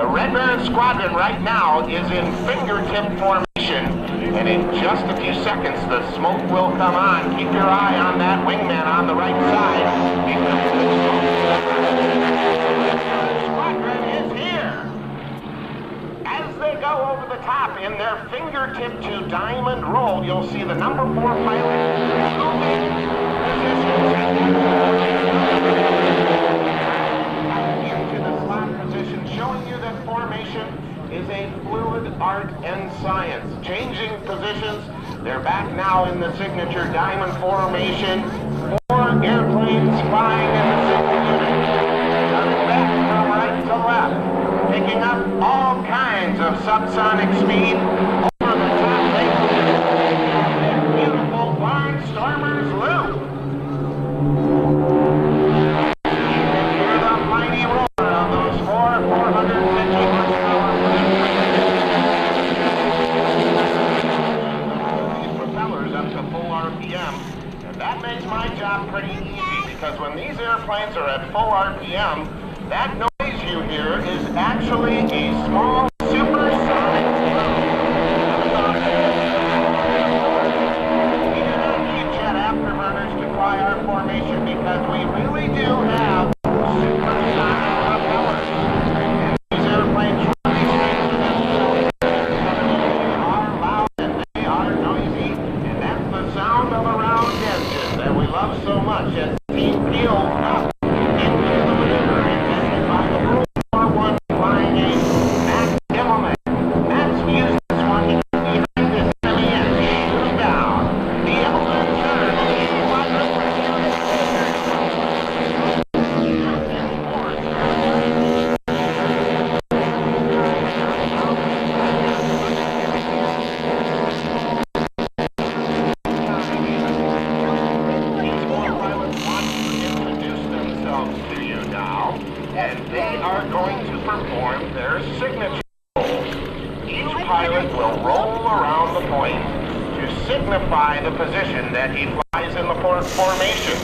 The Red Baron Squadron right now is in fingertip formation, and in just a few seconds the smoke will come on. Keep your eye on that wingman on the right side. The squadron is here. As they go over the top in their fingertip to diamond roll, you'll see the number 4 pilot moving into the slot position, showing you that formation is a fluid art and science. Changing positions, they're back now in the signature diamond formation. 4 airplanes flying in the single unit. Coming back from right to left, picking up all kinds of subsonic speed over the top. Beautiful barnstormers loop. Hear the mighty roar of those 450 horsepower. These propellers up to full RPM, and that makes my job pretty easy, because when these airplanes are at full RPM, that noise you hear is actually a small supersonic loop. We do not need jet afterburners to fly our formation, because we really do have supersonic propellers. And these airplanes really are loud and they are noisy, and that's the sound of a round engine that we love so much as the team peels up into the maneuver intended by the World War I flying ace, Max Immelman. Max used this one to get behind his enemy and shoot him down. The Immelman turns the squadron with These 4 pilots want to introduce themselves to you now, and they are going to perform their signature roll. Each pilot will roll around the point to signify the position that he flies in the formation.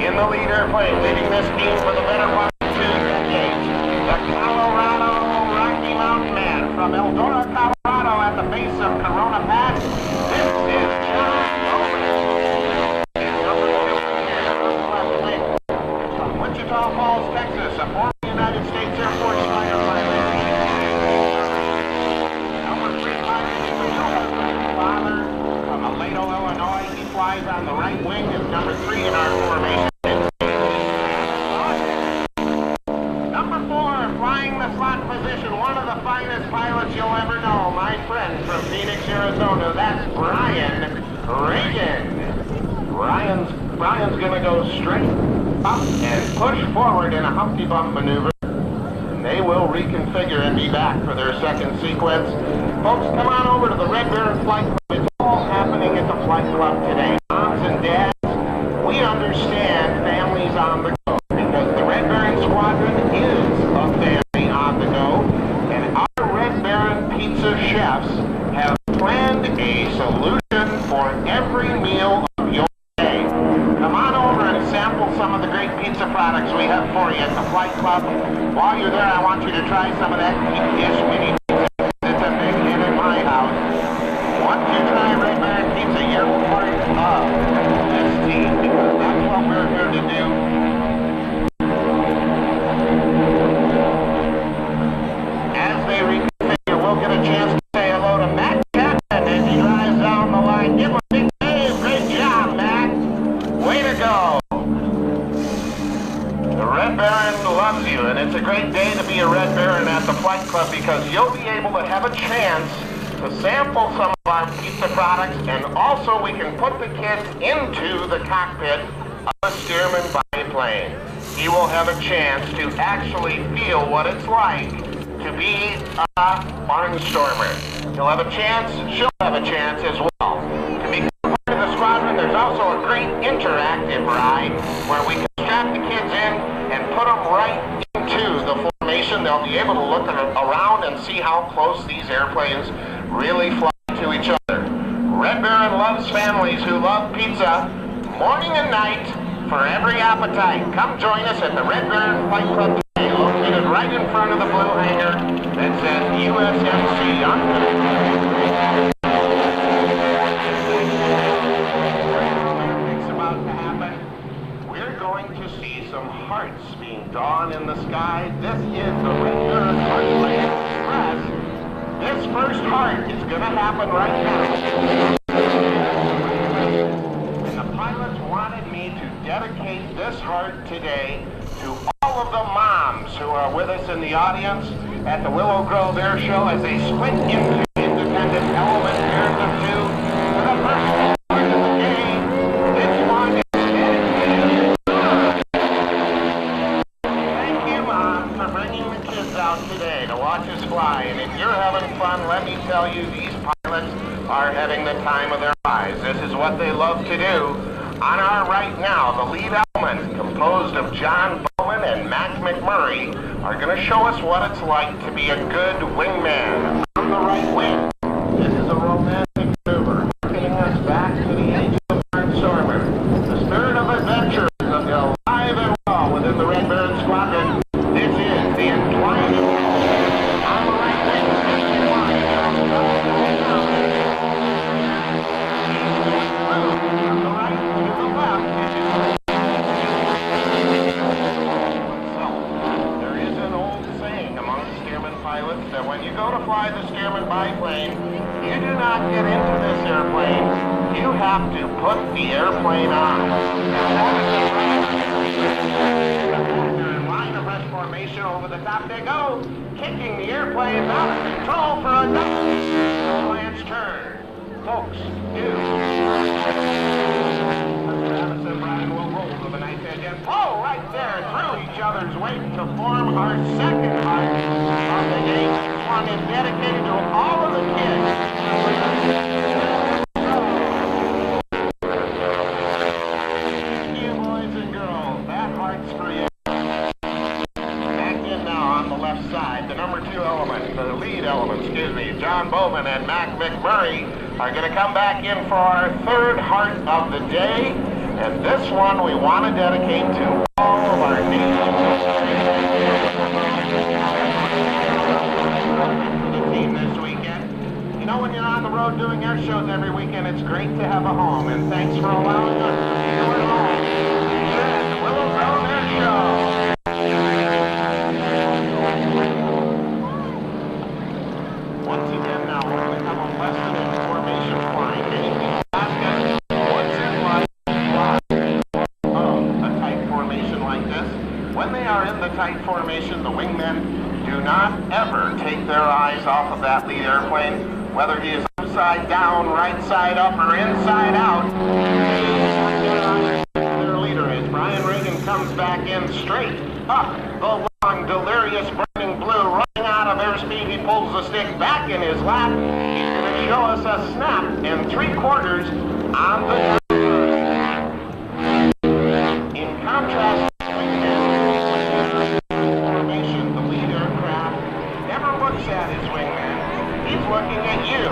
In the lead airplane, leading this team for the better part of 2 decades, the Colorado Rocky Mountain Man from Eldora, Colorado, at the base of Corona Pass. This is John Roman. And number 2 here on the left wing, from Wichita Falls, Texas, a former United States Air Force fighter pilot. Number 3 pilot is the father from Aledo, Illinois. He flies on the right wing as number 3 in our formation. Number 4, flying the slot position, one of the finest pilots you'll ever know, my friend from Phoenix, Arizona. That's Brian Reagan. Brian's gonna go straight up and push forward in a Humpty Bump maneuver. And they will reconfigure and be back for their second sequence. Folks, come on over to the Red Baron Flight Club. It's all happening at the Flight Club today. Moms and dads, we understand families on the go, because the Red Baron Squadron is a family on the go, and our Red Baron pizza chefs have planned a solution for every meal of your day. Come on over and sample some of the great pizza products we have for you at the Flight Club. While you're there, I want you to try some of that deep-dish mini pizza. It's a big hit in my house. Once you try Red Baron Pizza, you're part of this team, because that's what we're here to do. As they reconfigure, we'll get a chance to say hello to Matt Chapman as he drives down the line. Give him a big wave. Great job, Matt. Way to go. The Red Baron loves you, and it's a great day to be a Red Baron at the Flight Club, because you'll be able to have a chance to sample some of our pizza products, and also we can put the kids into the cockpit of a Stearman biplane. He will have a chance to actually feel what it's like to be a barnstormer. He'll have a chance, she'll have a chance as well. To be part of the squadron, there's also a great interactive ride where we can strap the kids in and put them right into the formation. They'll be able to look around and see how close these airplanes really fly to each other. Red Baron loves families who love pizza morning and night for every appetite. Come join us at the Red Baron Flight Club today, located right right in front of the blue hangar that says USMC on it. What's about to happen? We're going to see some hearts being drawn in the sky. This is the Red Baron Squadron Express. This first heart is going to happen right now. And the pilots wanted me to dedicate this heart today to all of the moms who are with us in the audience at the Willow Grove Air Show as they split into independent element pairs of two. For the first part of the day, this one is dedicated. Thank you, Mom, for bringing the kids out today to watch us fly. And if you're having fun, let me tell you, these pilots are having the time of their lives. This is what they love to do. On our right now, the lead element, composed of John Bowman and Mac McMurray, are going to show us what it's like to be a good wingman. On the right wing, this is a romantic maneuver, taking us back to the age of Barnstormer. The spirit of adventure is alive and well within the Red Baron Squadron. This is the inclined on the right wing. On the right to the left. There is an old saying among steerman pilots that when you go to fly the steerman biplane, you do not get into this airplane. You have to put the airplane on. They're in line of rest formation. Over the top they go, kicking the airplane out of control for another Lance turn. Folks, Travis and Brian will roll to the nice edge and pull right there through each other's weight to form our second heart of the day. This one is dedicated to all of the kids. You boys and girls, that heart's for you. Back in now on the left side, the number 2 element, the lead element, John Bowman and Mac McMurray are going to come back in for our third heart of the day. And this one we want to dedicate to all of our team this weekend. You know, when you're on the road doing air shows every weekend, it's great to have a home. And thanks for allowing us to be your home. Here at the Willow Grove Air Show. Once again now, we're going to have a lesson in formation flying. Anything ask what's it like a tight formation like this? When they are in the tight formation, the wingmen do not ever take their eyes off of that lead airplane, whether he is upside down, right side up, or inside out. Their leader is Brian Reagan comes back in straight up the long, delirious burning blue, running out of airspeed. He pulls the stick back in his lap. He's going to show us a snap in 3/4 on the in contrast formation, the lead aircraft never looks at his wingman. He's looking at you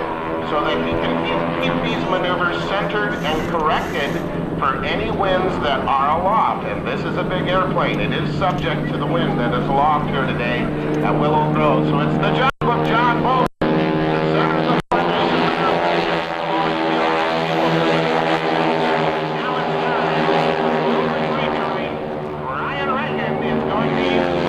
so that he can keep these maneuvers centered and corrected for any winds that are aloft. And this is a big airplane. It is subject to the wind that is aloft here today at Willow Grove. So it's the job of John Bowman. Brian Reagan is going to use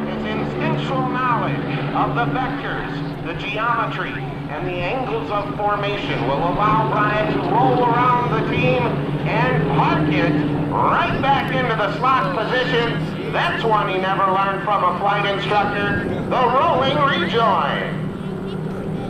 his instinctual knowledge of the vectors, the geometry, and the angles of formation will allow Brian to roll around the team and park it right back into the slot position. That's one he never learned from a flight instructor, the rolling rejoin.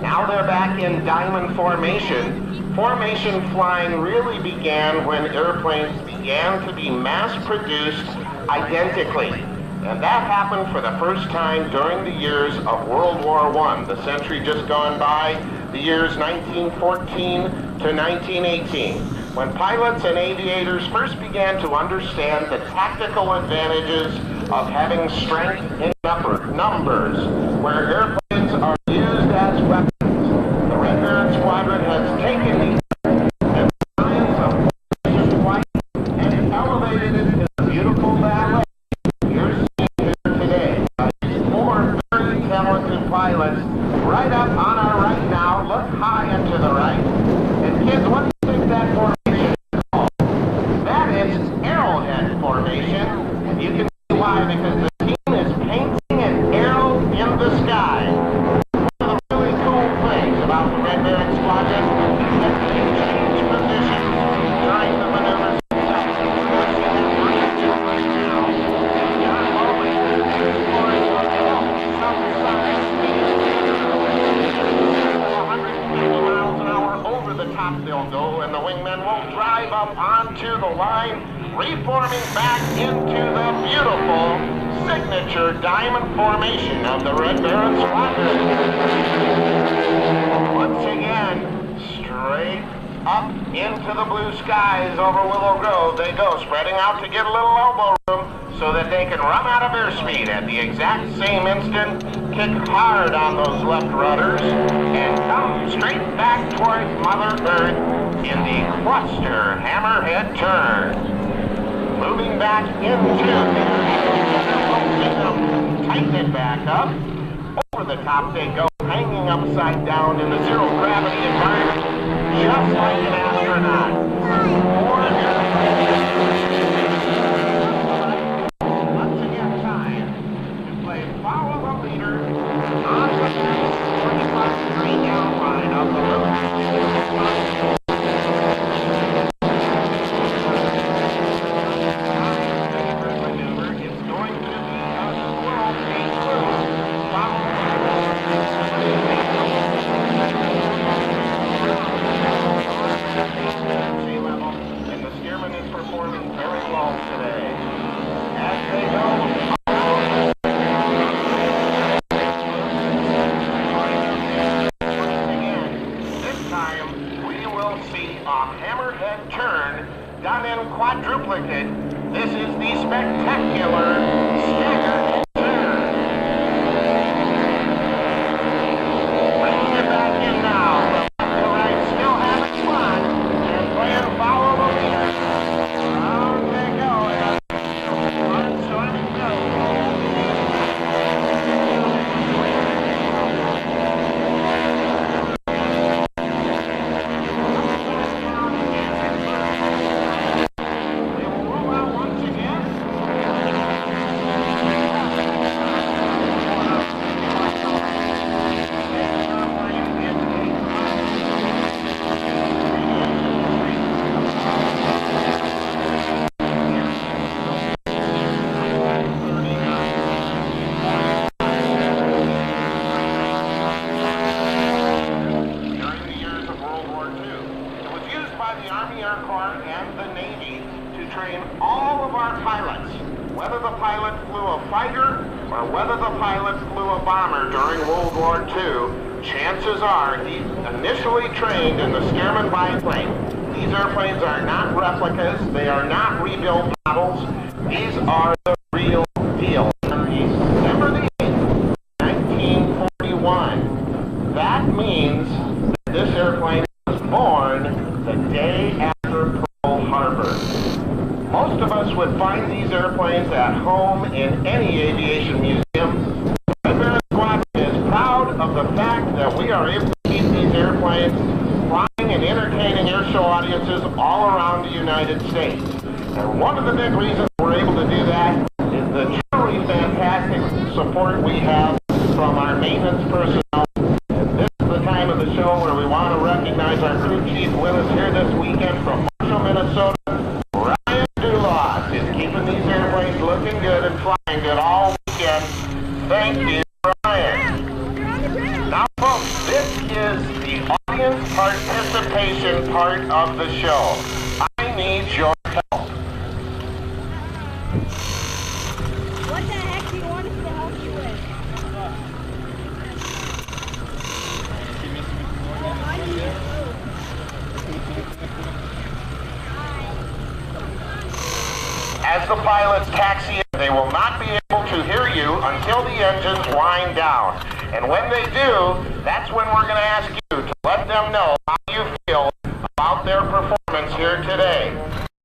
Now they're back in diamond formation. Formation flying really began when airplanes began to be mass-produced identically. And that happened for the first time during the years of World War I, the century just gone by, the years 1914 to 1918, when pilots and aviators first began to understand the tactical advantages of having strength in numbers, where airplanes are used as weapons. The Red Baron Squadron has taken these and science of formation flight and elevated it to a beautiful ballet. You're seeing talented pilots. Right up on our right now, look high and to the right. And kids, what do you think that formation is called? That is arrowhead formation. And you can see why, because the team is painting an arrow in the sky. One of the really cool things about the Red Baron Squadron is that they change positions during the maneuvers. They'll go, and the wingmen will drive up onto the line, reforming back into the beautiful signature diamond formation of the Red Baron Squadron. Once again, straight up into the blue skies over Willow Grove they go, spreading out to get a little elbow room so that they can run out of airspeed at the exact same instant, kick hard on those left rudders, and come straight back towards Mother Earth in the cluster hammerhead turn. Moving back into the tighten it back up. Over the top they go, hanging upside down in the zero gravity environment, just like an astronaut. Once again, time to play follow the leader on the 45-degree down line of the moon. Done in quadruplicate. This is the spectacular staggered turn. Bringing it back in now. From left to right, still having fun and playing follow the leader. On they go, and one storming goes. And the Navy to train all of our pilots, whether the pilot flew a fighter or whether the pilot flew a bomber during World War II. Chances are he initially trained in the Stearman biplane. These airplanes are not replicas, they are not rebuilt models, these are the real deal. On December the 8th, 1941, that means that this airplane was born the day after Pearl Harbor. Most of us would find these airplanes at home in any aviation museum. The Red Baron Squadron is proud of the fact that we are able to keep these airplanes flying and entertaining airshow audiences all around the United States. And one of the big reasons we're able to do that is the truly fantastic support we have from our maintenance personnel. And this is the time of the show where we want to recognize our crew chief with us here this weekend from Marshall, Minnesota. Is keeping these airplanes looking good and flying good all weekend. Thank you, Brian. Now, folks, this is the audience participation part of the show. I need your help. What the heck do you want us to help you with? As the pilots taxi in, they will not be able to hear you until the engines wind down. And when they do, that's when we're going to ask you to let them know how you feel about their performance here today.